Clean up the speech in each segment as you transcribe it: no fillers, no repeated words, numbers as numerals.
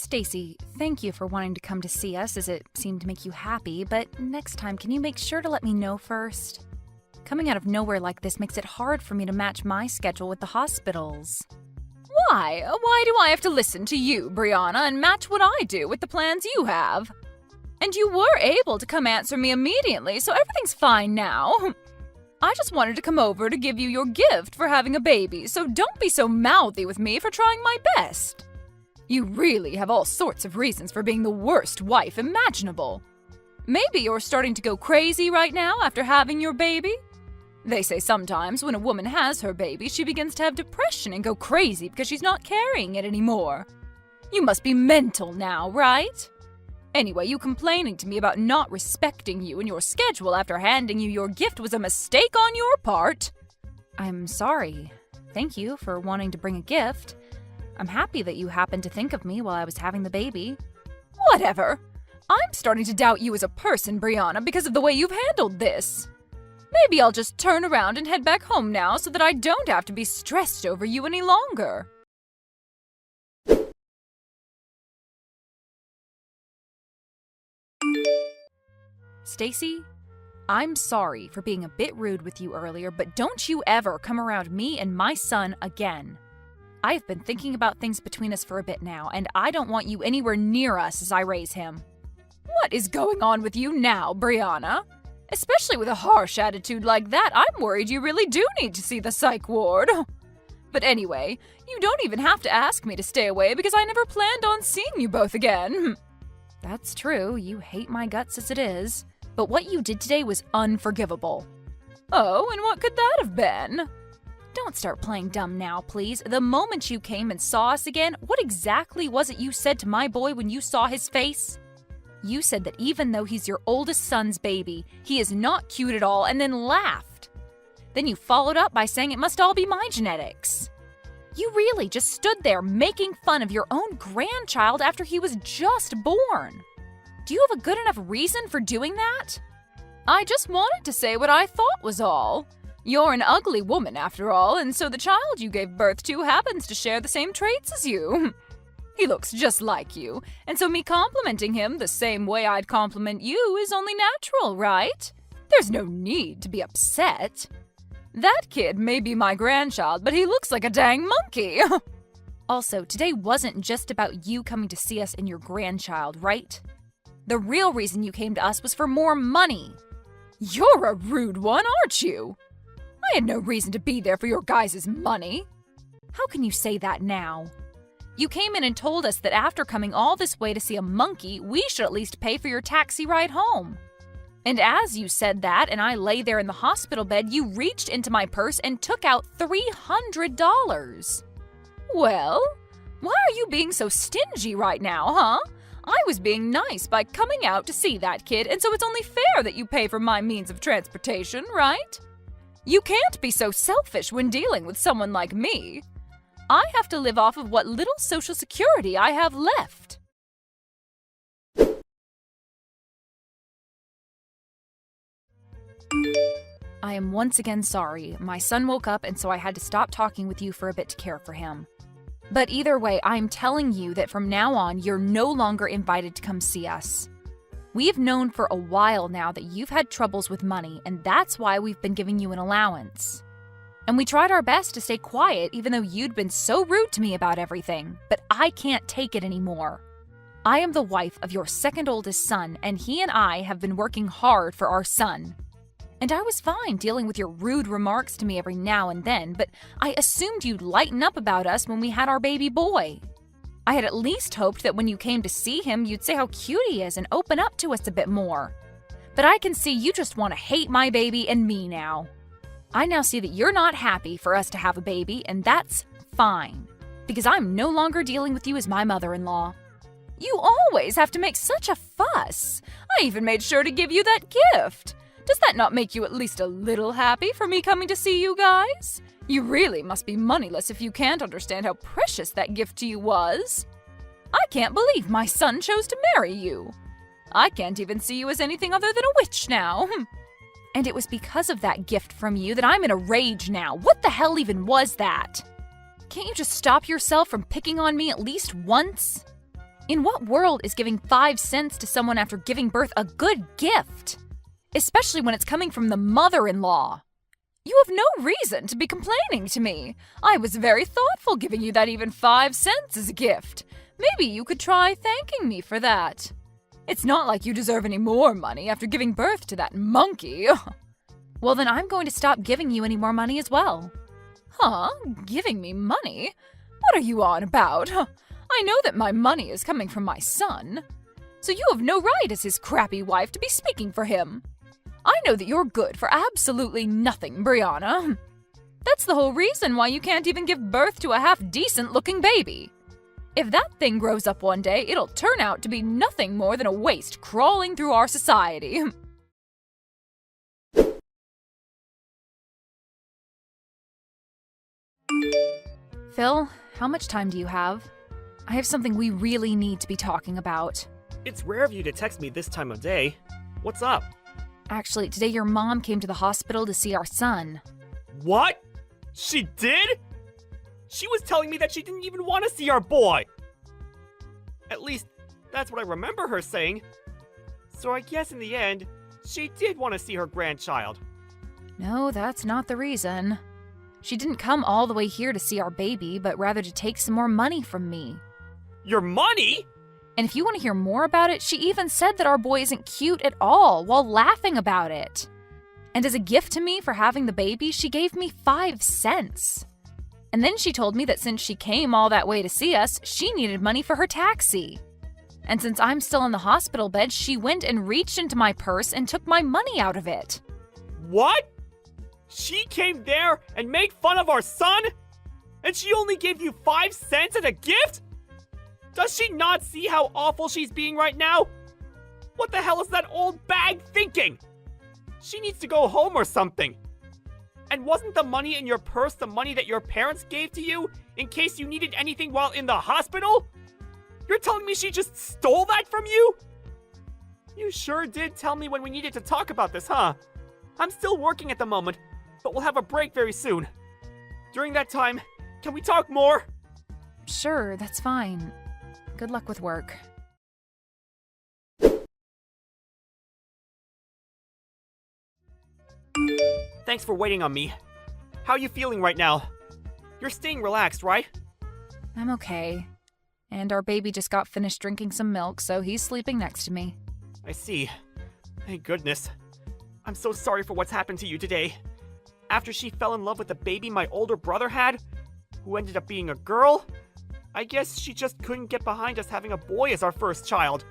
Stacy, thank you for wanting to come to see us as it seemed to make you happy, but next time can you make sure to let me know first? Coming out of nowhere like this makes it hard for me to match my schedule with the hospital's. Why? Why do I have to listen to you, Brianna, and match what I do with the plans you have? And you were able to come answer me immediately, so everything's fine now. I just wanted to come over to give you your gift for having a baby, so don't be so mouthy with me for trying my best. You really have all sorts of reasons for being the worst wife imaginable. Maybe you're starting to go crazy right now after having your baby? They say sometimes when a woman has her baby, she begins to have depression and go crazy because she's not carrying it anymore. You must be mental now, right? Anyway, you complaining to me about not respecting you and your schedule after handing you your gift was a mistake on your part. I'm sorry. Thank you for wanting to bring a gift. I'm happy that you happened to think of me while I was having the baby. Whatever. I'm starting to doubt you as a person, Brianna, because of the way you've handled this. Maybe I'll just turn around and head back home now so that I don't have to be stressed over you any longer. Stacy, I'm sorry for being a bit rude with you earlier, but don't you ever come around me and my son again. I've been thinking about things between us for a bit now, and I don't want you anywhere near us as I raise him. What is going on with you now, Brianna? Especially with a harsh attitude like that, I'm worried you really do need to see the psych ward. But anyway, you don't even have to ask me to stay away because I never planned on seeing you both again. That's true, you hate my guts as it is. But what you did today was unforgivable. Oh, and what could that have been? Don't start playing dumb now, please. The moment you came and saw us again, what exactly was it you said to my boy when you saw his face? You said that even though he's your oldest son's baby, he is not cute at all, and then laughed. Then you followed up by saying it must all be my genetics. You really just stood there making fun of your own grandchild after he was just born. Do you have a good enough reason for doing that? I just wanted to say what I thought was all. You're an ugly woman after all, and so the child you gave birth to happens to share the same traits as you. He looks just like you, and so me complimenting him the same way I'd compliment you is only natural, right? There's no need to be upset. That kid may be my grandchild, but he looks like a dang monkey. Also, today wasn't just about you coming to see us and your grandchild, right? The real reason you came to us was for more money. You're a rude one, aren't you? I had no reason to be there for your guys' money. How can you say that now? You came in and told us that after coming all this way to see a monkey, we should at least pay for your taxi ride home. And as you said that and I lay there in the hospital bed, you reached into my purse and took out $300. Well, why are you being so stingy right now, huh? I was being nice by coming out to see that kid, and so it's only fair that you pay for my means of transportation, right? You can't be so selfish when dealing with someone like me. I have to live off of what little social security I have left. I am once again sorry. My son woke up and so I had to stop talking with you for a bit to care for him. But either way, I'm telling you that from now on, you're no longer invited to come see us. We've known for a while now that you've had troubles with money, and that's why we've been giving you an allowance. And we tried our best to stay quiet even though you'd been so rude to me about everything, but I can't take it anymore. I am the wife of your second oldest son, and he and I have been working hard for our son. And I was fine dealing with your rude remarks to me every now and then, but I assumed you'd lighten up about us when we had our baby boy. I had at least hoped that when you came to see him, you'd say how cute he is and open up to us a bit more. But I can see you just want to hate my baby and me now. I now see that you're not happy for us to have a baby, and that's fine, because I'm no longer dealing with you as my mother-in-law. You always have to make such a fuss. I even made sure to give you that gift. Does that not make you at least a little happy for me coming to see you guys? You really must be moneyless if you can't understand how precious that gift to you was. I can't believe my son chose to marry you. I can't even see you as anything other than a witch now. And it was because of that gift from you that I'm in a rage now. What the hell even was that? Can't you just stop yourself from picking on me at least once? In what world is giving 5 cents to someone after giving birth a good gift? Especially when it's coming from the mother-in-law. You have no reason to be complaining to me. I was very thoughtful giving you that even 5 cents as a gift. Maybe you could try thanking me for that. It's not like you deserve any more money after giving birth to that monkey. Well, then I'm going to stop giving you any more money as well. Huh? Giving me money? What are you on about? I know that my money is coming from my son. So you have no right as his crappy wife to be speaking for him. I know that you're good for absolutely nothing, Brianna. That's the whole reason why you can't even give birth to a half-decent-looking baby. If that thing grows up one day, it'll turn out to be nothing more than a waste crawling through our society. Phil, how much time do you have? I have something we really need to be talking about. It's rare of you to text me this time of day. What's up? Actually, today your mom came to the hospital to see our son. What? She did? She was telling me that she didn't even want to see our boy. At least, that's what I remember her saying. So I guess in the end, she did want to see her grandchild. No, that's not the reason. She didn't come all the way here to see our baby, but rather to take some more money from me. Your money? And if you want to hear more about it, she even said that our boy isn't cute at all while laughing about it. And as a gift to me for having the baby, she gave me 5 cents. And then she told me that since she came all that way to see us, she needed money for her taxi. And since I'm still in the hospital bed, she went and reached into my purse and took my money out of it. What? She came there and made fun of our son? And she only gave you 5 cents as a gift? Does she not see how awful she's being right now? What the hell is that old bag thinking? She needs to go home or something. And wasn't the money in your purse the money that your parents gave to you in case you needed anything while in the hospital? You're telling me she just stole that from you? You sure did tell me when we needed to talk about this, huh? I'm still working at the moment, but we'll have a break very soon. During that time, can we talk more? Sure, that's fine. Good luck with work. Thanks for waiting on me. How are you feeling right now? You're staying relaxed, right? I'm okay. And our baby just got finished drinking some milk, so he's sleeping next to me. I see. Thank goodness. I'm so sorry for what's happened to you today. After she fell in love with the baby my older brother had, who ended up being a girl, I guess she just couldn't get behind us having a boy as our first child.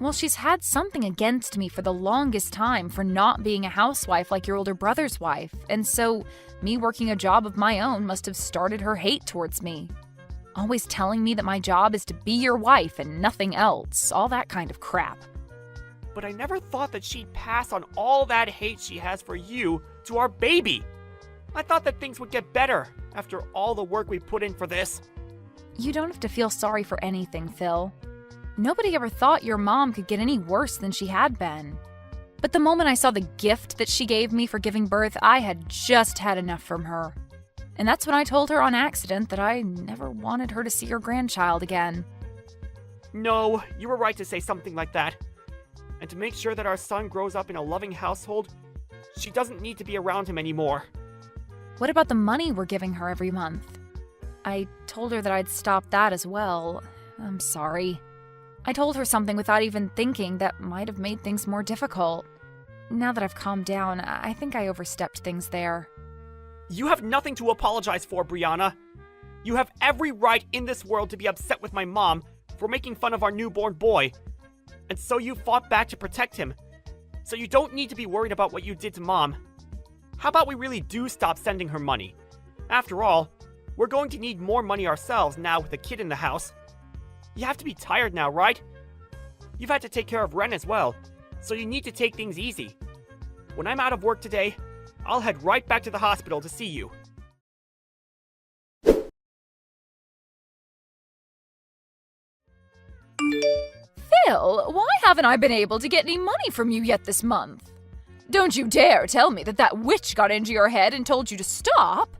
Well, she's had something against me for the longest time for not being a housewife like your older brother's wife, and so me working a job of my own must have started her hate towards me. Always telling me that my job is to be your wife and nothing else, all that kind of crap. But I never thought that she'd pass on all that hate she has for you to our baby. I thought that things would get better after all the work we put in for this. You don't have to feel sorry for anything, Phil. Nobody ever thought your mom could get any worse than she had been. But the moment I saw the gift that she gave me for giving birth, I had just had enough from her. And that's when I told her on accident that I never wanted her to see her grandchild again. No, you were right to say something like that. And to make sure that our son grows up in a loving household, she doesn't need to be around him anymore. What about the money we're giving her every month? I told her that I'd stop that as well. I'm sorry. I told her something without even thinking that might have made things more difficult. Now that I've calmed down, I think I overstepped things there. You have nothing to apologize for, Brianna. You have every right in this world to be upset with my mom for making fun of our newborn boy. And so you fought back to protect him. So you don't need to be worried about what you did to Mom. How about we really do stop sending her money? After all, we're going to need more money ourselves now with a kid in the house. You have to be tired now, right? You've had to take care of Ren as well, so you need to take things easy. When I'm out of work today, I'll head right back to the hospital to see you. Phil, why haven't I been able to get any money from you yet this month? Don't you dare tell me that that witch got into your head and told you to stop.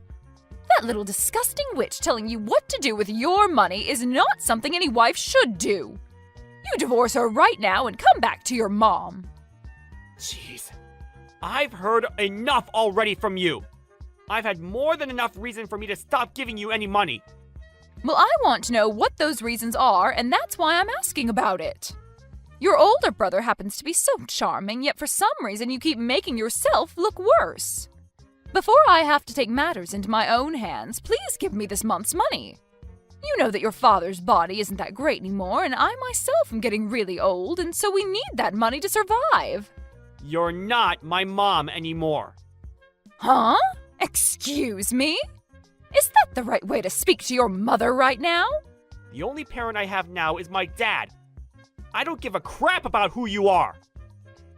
That little disgusting witch telling you what to do with your money is not something any wife should do. You divorce her right now and come back to your mom. Jeez. I've heard enough already from you. I've had more than enough reason for me to stop giving you any money. Well, I want to know what those reasons are, and that's why I'm asking about it. Your older brother happens to be so charming, yet for some reason you keep making yourself look worse. Before I have to take matters into my own hands, please give me this month's money. You know that your father's body isn't that great anymore, and I myself am getting really old, and so we need that money to survive. You're not my mom anymore. Huh? Excuse me? Is that the right way to speak to your mother right now? The only parent I have now is my dad. I don't give a crap about who you are.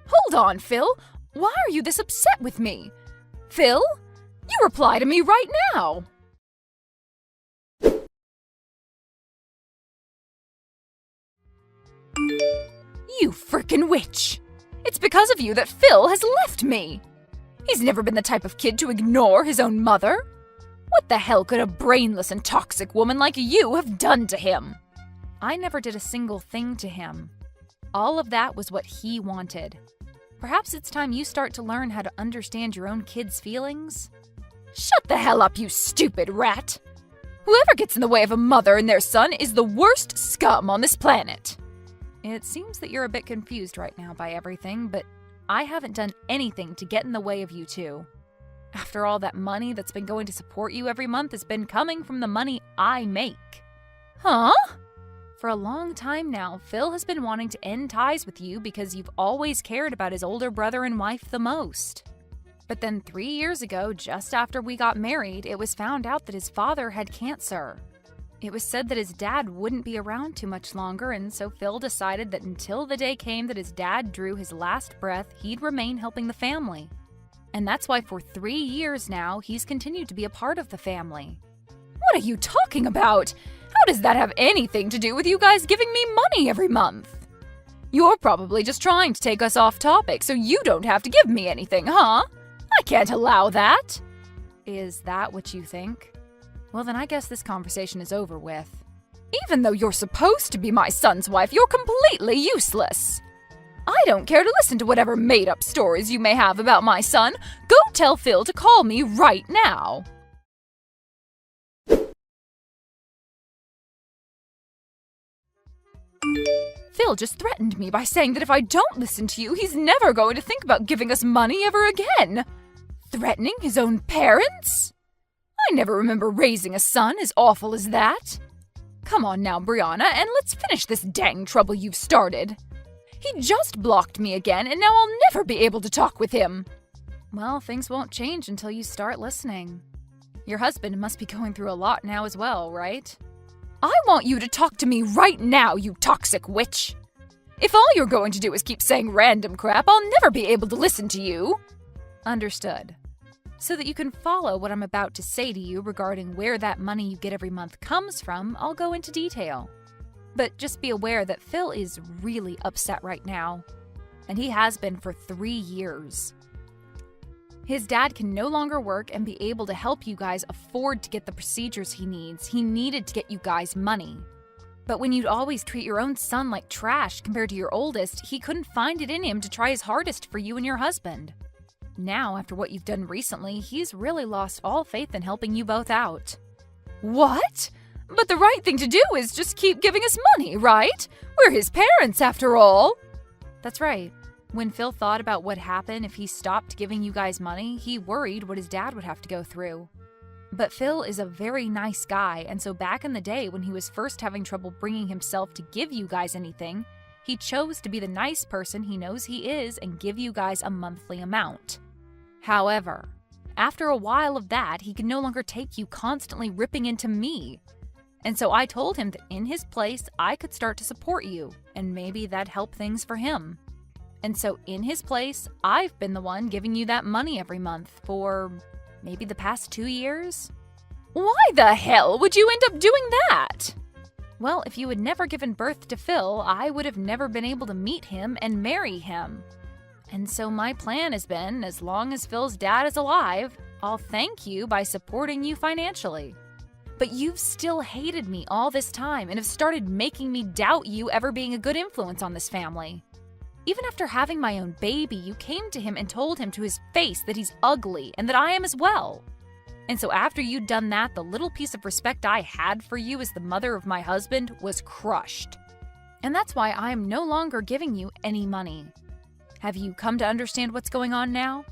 Hold on, Phil. Why are you this upset with me? Phil, you reply to me right now. You frickin' witch. It's because of you that Phil has left me. He's never been the type of kid to ignore his own mother. What the hell could a brainless and toxic woman like you have done to him? I never did a single thing to him. All of that was what he wanted. Perhaps it's time you start to learn how to understand your own kids' feelings. Shut the hell up, you stupid rat! Whoever gets in the way of a mother and their son is the worst scum on this planet. It seems that you're a bit confused right now by everything, but I haven't done anything to get in the way of you two. After all, that money that's been going to support you every month has been coming from the money I make. Huh? For a long time now, Phil has been wanting to end ties with you because you've always cared about his older brother and wife the most. But then 3 years ago, just after we got married, it was found out that his father had cancer. It was said that his dad wouldn't be around too much longer, and so Phil decided that until the day came that his dad drew his last breath, he'd remain helping the family. And that's why for 3 years now, he's continued to be a part of the family. What are you talking about? How does that have anything to do with you guys giving me money every month? You're probably just trying to take us off topic so you don't have to give me anything, huh? I can't allow that. Is that what you think? Well, then I guess this conversation is over with. Even though you're supposed to be my son's wife, you're completely useless. I don't care to listen to whatever made-up stories you may have about my son. Go tell Phil to call me right now. Phil just threatened me by saying that if I don't listen to you, he's never going to think about giving us money ever again. Threatening his own parents? I never remember raising a son as awful as that. Come on now, Brianna, and let's finish this dang trouble you've started. He just blocked me again, and now I'll never be able to talk with him. Well, things won't change until you start listening. Your husband must be going through a lot now as well, right? I want you to talk to me right now, you toxic witch. If all you're going to do is keep saying random crap, I'll never be able to listen to you. Understood. So that you can follow what I'm about to say to you regarding where that money you get every month comes from, I'll go into detail. But just be aware that Phil is really upset right now. And he has been for 3 years. His dad can no longer work and be able to help you guys afford to get the procedures he needs. He needed to get you guys money. But when you'd always treat your own son like trash compared to your oldest, he couldn't find it in him to try his hardest for you and your husband. Now, after what you've done recently, he's really lost all faith in helping you both out. What? But the right thing to do is just keep giving us money, right? We're his parents, after all. That's right. When Phil thought about what happened if he stopped giving you guys money, he worried what his dad would have to go through. But Phil is a very nice guy, and so back in the day when he was first having trouble bringing himself to give you guys anything, he chose to be the nice person he knows he is and give you guys a monthly amount. However, after a while of that, he could no longer take you constantly ripping into me. And so I told him that in his place, I could start to support you, and maybe that'd help things for him. And so in his place, I've been the one giving you that money every month for maybe the past 2 years. Why the hell would you end up doing that? Well, if you had never given birth to Phil, I would have never been able to meet him and marry him. And so my plan has been, as long as Phil's dad is alive, I'll thank you by supporting you financially. But you've still hated me all this time and have started making me doubt you ever being a good influence on this family. Even after having my own baby, you came to him and told him to his face that he's ugly and that I am as well. And so after you'd done that, the little piece of respect I had for you as the mother of my husband was crushed. And that's why I am no longer giving you any money. Have you come to understand what's going on now?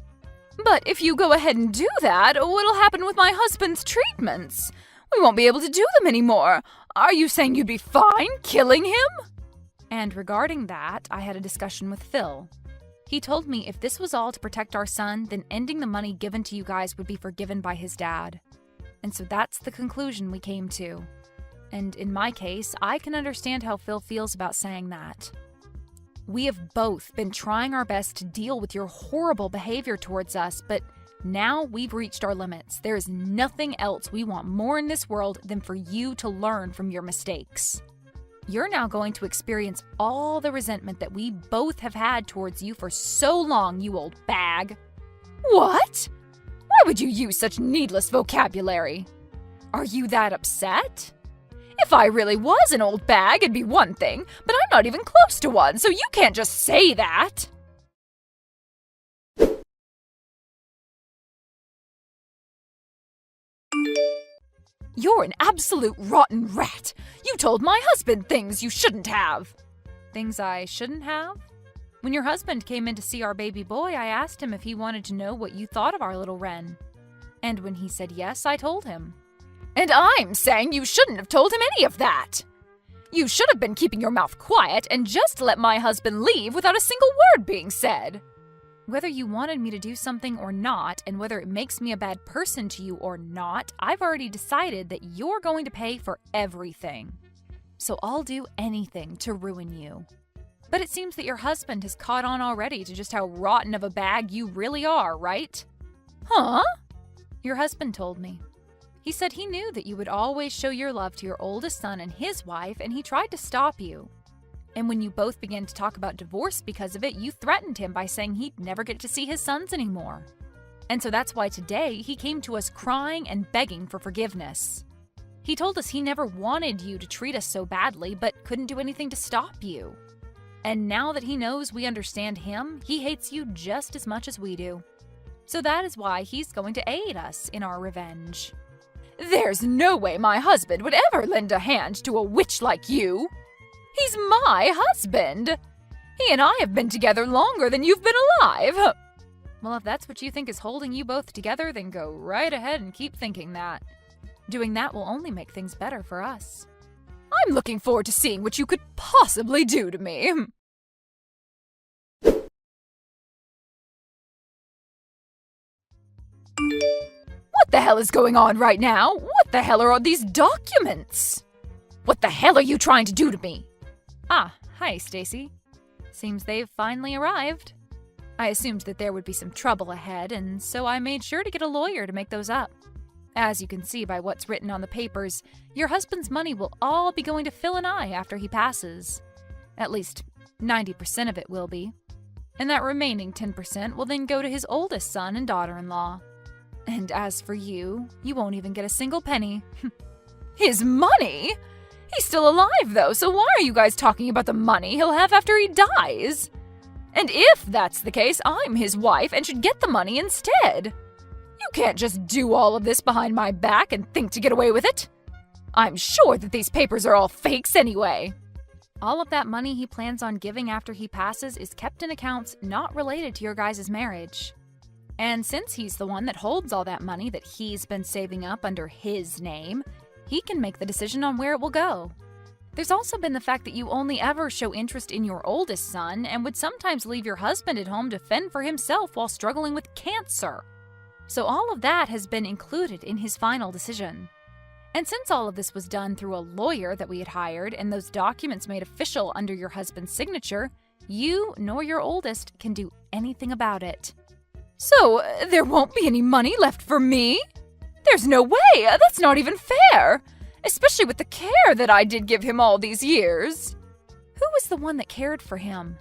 But if you go ahead and do that, what'll happen with my husband's treatments? We won't be able to do them anymore. Are you saying you'd be fine killing him? And regarding that, I had a discussion with Phil. He told me if this was all to protect our son, then ending the money given to you guys would be forgiven by his dad. And so that's the conclusion we came to. And in my case, I can understand how Phil feels about saying that. We have both been trying our best to deal with your horrible behavior towards us, but now we've reached our limits. There is nothing else we want more in this world than for you to learn from your mistakes. You're now going to experience all the resentment that we both have had towards you for so long, you old bag. What? Why would you use such needless vocabulary? Are you that upset? If I really was an old bag, it'd be one thing, but I'm not even close to one, so you can't just say that. You're an absolute rotten rat. You told my husband things you shouldn't have. Things I shouldn't have? When your husband came in to see our baby boy, I asked him if he wanted to know what you thought of our little Wren. And when he said yes, I told him. And I'm saying you shouldn't have told him any of that. You should have been keeping your mouth quiet and just let my husband leave without a single word being said. Whether you wanted me to do something or not, and whether it makes me a bad person to you or not, I've already decided that you're going to pay for everything. So I'll do anything to ruin you. But it seems that your husband has caught on already to just how rotten of a bag you really are, right? Huh? Your husband told me. He said he knew that you would always show your love to your oldest son and his wife, and he tried to stop you. And when you both began to talk about divorce because of it, you threatened him by saying he'd never get to see his sons anymore. And so that's why today he came to us crying and begging for forgiveness. He told us he never wanted you to treat us so badly, but couldn't do anything to stop you. And now that he knows we understand him, he hates you just as much as we do. So that is why he's going to aid us in our revenge. There's no way my husband would ever lend a hand to a witch like you. He's my husband. He and I have been together longer than you've been alive. Well, if that's what you think is holding you both together, then go right ahead and keep thinking that. Doing that will only make things better for us. I'm looking forward to seeing what you could possibly do to me. What the hell is going on right now? What the hell are all these documents? What the hell are you trying to do to me? Ah, hi, Stacy. Seems they've finally arrived. I assumed that there would be some trouble ahead, and so I made sure to get a lawyer to make those up. As you can see by what's written on the papers, your husband's money will all be going to Phil and I after he passes. At least 90% of it will be. And that remaining 10% will then go to his oldest son and daughter-in-law. And as for you, you won't even get a single penny. His money? He's still alive, though, so why are you guys talking about the money he'll have after he dies? And if that's the case, I'm his wife and should get the money instead. You can't just do all of this behind my back and think to get away with it. I'm sure that these papers are all fakes anyway. All of that money he plans on giving after he passes is kept in accounts not related to your guys' marriage. And since he's the one that holds all that money that he's been saving up under his name, he can make the decision on where it will go. There's also been the fact that you only ever show interest in your oldest son and would sometimes leave your husband at home to fend for himself while struggling with cancer. So all of that has been included in his final decision. And since all of this was done through a lawyer that we had hired and those documents made official under your husband's signature, you nor your oldest can do anything about it. So there won't be any money left for me? There's no way! That's not even fair! Especially with the care that I did give him all these years. Who was the one that cared for him?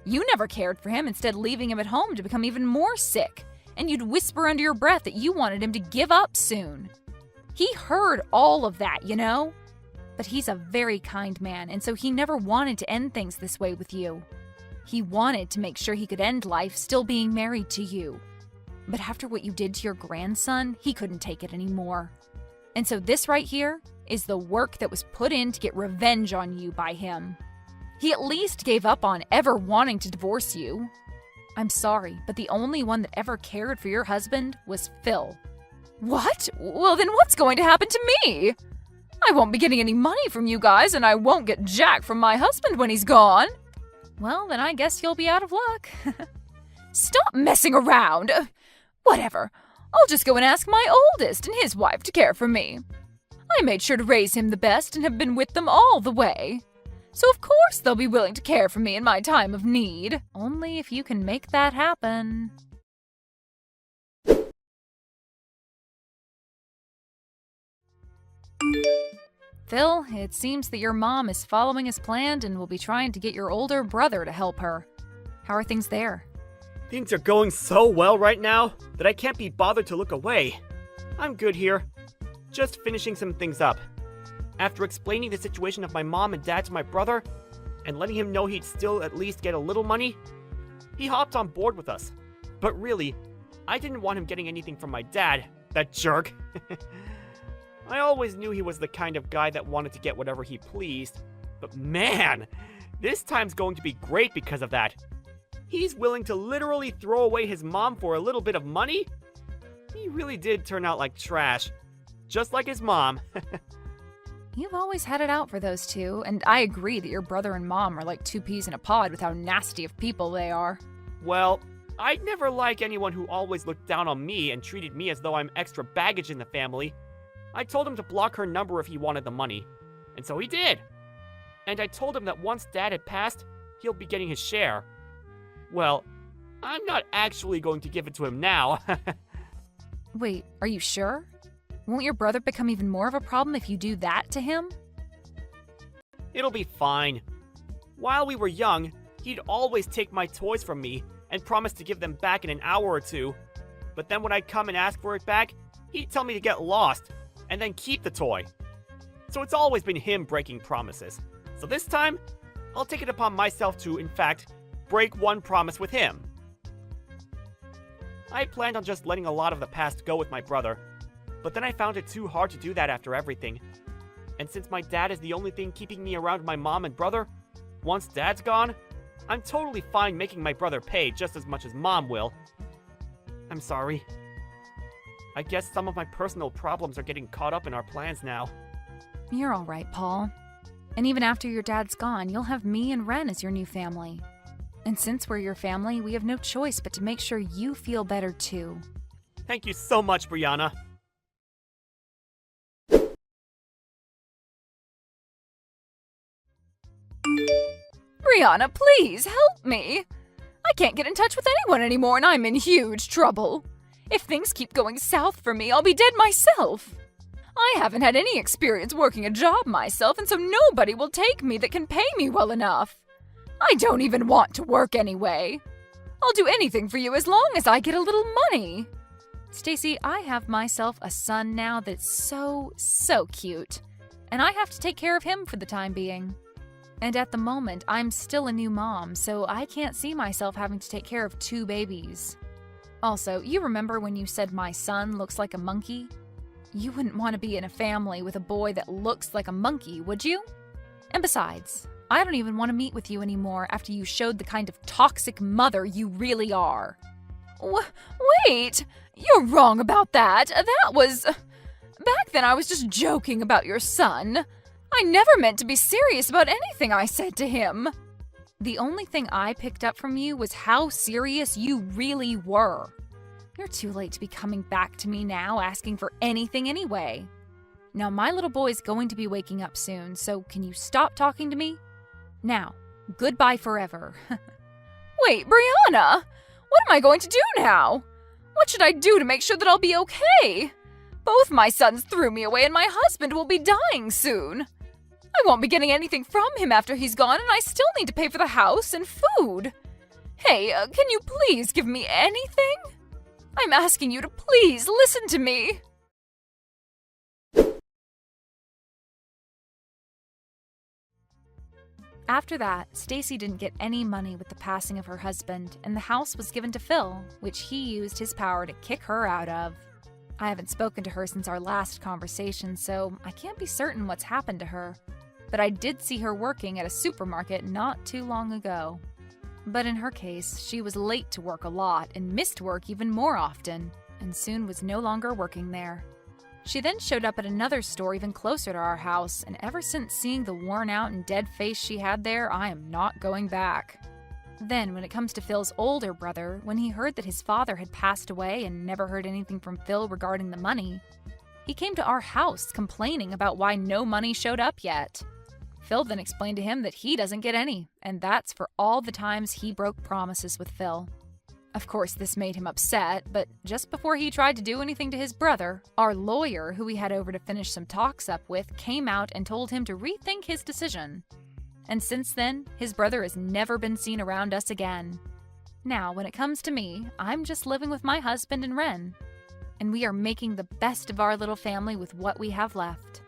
You never cared for him, instead leaving him at home to become even more sick. and you'd whisper under your breath that you wanted him to give up soon. He heard all of that, you know? But he's a very kind man, and so he never wanted to end things this way with you. He wanted to make sure he could end life still being married to you. But after what you did to your grandson, he couldn't take it anymore. And so this right here is the work that was put in to get revenge on you by him. He at least gave up on ever wanting to divorce you. I'm sorry, but the only one that ever cared for your husband was Phil. What? Well, then what's going to happen to me? I won't be getting any money from you guys, and I won't get jack from my husband when he's gone. Well, then I guess you'll be out of luck. Stop messing around. Whatever. I'll just go and ask my oldest and his wife to care for me. I made sure to raise him the best and have been with them all the way. So of course they'll be willing to care for me in my time of need. Only if you can make that happen. Phil, it seems that your mom is following as planned and will be trying to get your older brother to help her. How are things there? Things are going so well right now that I can't be bothered to look away. I'm good here. Just finishing some things up. After explaining the situation of my mom and dad to my brother, and letting him know he'd still at least get a little money, he hopped on board with us. But really, I didn't want him getting anything from my dad, that jerk. I always knew he was the kind of guy that wanted to get whatever he pleased, but man, this time's going to be great because of that. He's willing to literally throw away his mom for a little bit of money? He really did turn out like trash, just like his mom. You've always had it out for those two, and I agree that your brother and mom are like two peas in a pod with how nasty of people they are. Well, I'd never like anyone who always looked down on me and treated me as though I'm extra baggage in the family. I told him to block her number if he wanted the money, and so he did. And I told him that once Dad had passed, he'll be getting his share. Well, I'm not actually going to give it to him now. Wait, are you sure? Won't your brother become even more of a problem if you do that to him? It'll be fine. While we were young, he'd always take my toys from me and promise to give them back in an hour or two. But then when I'd come and ask for it back, he'd tell me to get lost and then keep the toy. So it's always been him breaking promises. So this time, I'll take it upon myself to, in fact, break one promise with him. I planned on just letting a lot of the past go with my brother, but then I found it too hard to do that after everything. And since my dad is the only thing keeping me around my mom and brother, once Dad's gone, I'm totally fine making my brother pay just as much as Mom will. I'm sorry. I guess some of my personal problems are getting caught up in our plans now. You're all right, Paul. And even after your dad's gone, you'll have me and Ren as your new family. And since we're your family, we have no choice but to make sure you feel better too. Thank you so much, Brianna. Brianna, please help me. I can't get in touch with anyone anymore and I'm in huge trouble. If things keep going south for me, I'll be dead myself. I haven't had any experience working a job myself, and so nobody will take me that can pay me well enough. I don't even want to work anyway. I'll do anything for you as long as I get a little money. Stacy, I have myself a son now that's so cute, and I have to take care of him for the time being. And at the moment, I'm still a new mom, so I can't see myself having to take care of two babies. Also, you remember when you said my son looks like a monkey? You wouldn't want to be in a family with a boy that looks like a monkey, would you? And besides, I don't even want to meet with you anymore after you showed the kind of toxic mother you really are. Wait! You're wrong about that. That was... Back then I was just joking about your son. I never meant to be serious about anything I said to him. The only thing I picked up from you was how serious you really were. You're too late to be coming back to me now asking for anything anyway. Now, my little boy's going to be waking up soon, so can you stop talking to me? Now, goodbye forever. Wait, Brianna! What am I going to do now? What should I do to make sure that I'll be okay? Both my sons threw me away and my husband will be dying soon. I won't be getting anything from him after he's gone, and I still need to pay for the house and food. Hey, can you please give me anything? I'm asking you to please listen to me. After that, Stacy didn't get any money with the passing of her husband, and the house was given to Phil, which he used his power to kick her out of. I haven't spoken to her since our last conversation, so I can't be certain what's happened to her. But I did see her working at a supermarket not too long ago. But in her case, she was late to work a lot and missed work even more often, and soon was no longer working there. She then showed up at another store even closer to our house, and ever since seeing the worn out and dead face she had there, I am not going back. Then, when it comes to Phil's older brother, when he heard that his father had passed away and never heard anything from Phil regarding the money, he came to our house complaining about why no money showed up yet. Phil then explained to him that he doesn't get any, and that's for all the times he broke promises with Phil. Of course, this made him upset, but just before he tried to do anything to his brother, our lawyer, who we had over to finish some talks up with, came out and told him to rethink his decision. And since then, his brother has never been seen around us again. Now, when it comes to me, I'm just living with my husband and Ren, and we are making the best of our little family with what we have left.